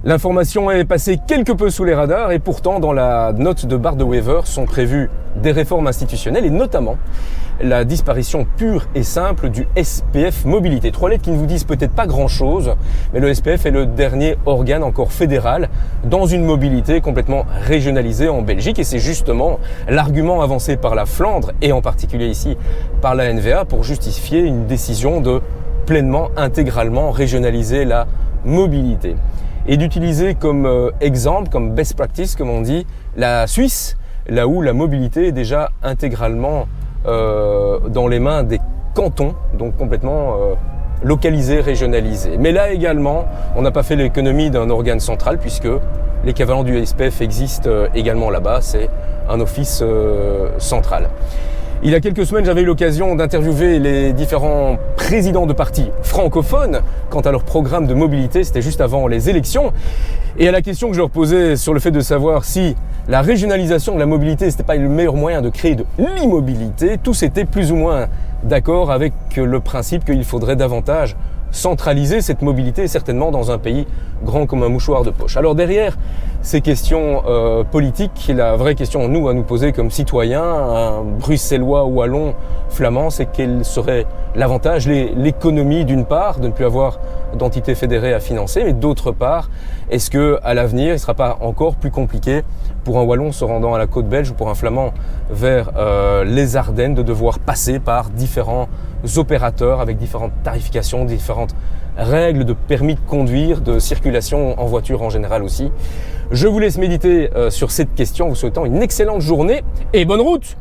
L'information est passée quelque peu sous les radars et pourtant dans la note de Bart de Wever sont prévues des réformes institutionnelles et notamment la disparition pure et simple du SPF Mobilité. 3 lettres qui ne vous disent peut-être pas grand-chose, mais le SPF est le dernier organe encore fédéral dans une mobilité complètement régionalisée en Belgique et c'est justement l'argument avancé par la Flandre et en particulier ici par la NVA pour justifier une décision de pleinement, intégralement régionaliser la mobilité. Et d'utiliser comme exemple, comme best practice, comme on dit, la Suisse, là où la mobilité est déjà intégralement dans les mains des cantons, donc complètement localisée, régionalisée. Mais là également, on n'a pas fait l'économie d'un organe central puisque l'équivalent du SPF existe également là-bas, c'est un office central. Il y a quelques semaines, j'avais eu l'occasion d'interviewer les différents présidents de partis francophones quant à leur programme de mobilité, c'était juste avant les élections. Et à la question que je leur posais sur le fait de savoir si la régionalisation de la mobilité, c'était pas le meilleur moyen de créer de l'immobilité, tous étaient plus ou moins d'accord avec le principe qu'il faudrait davantage centraliser cette mobilité, certainement dans un pays grand comme un mouchoir de poche. Alors derrière ces questions politiques, la vraie question nous à nous poser comme citoyens, un bruxellois ou wallon flamand, c'est quel serait l'avantage, l'économie d'une part, de ne plus avoir d'entité fédérée à financer, mais d'autre part, est-ce que à l'avenir, il ne sera pas encore plus compliqué pour un wallon se rendant à la côte belge ou pour un flamand vers les Ardennes de devoir passer par différents opérateurs avec différentes tarifications, différentes règles de permis de conduire, de circulation en voiture en général aussi. Je vous laisse méditer sur cette question, vous souhaitant une excellente journée et bonne route!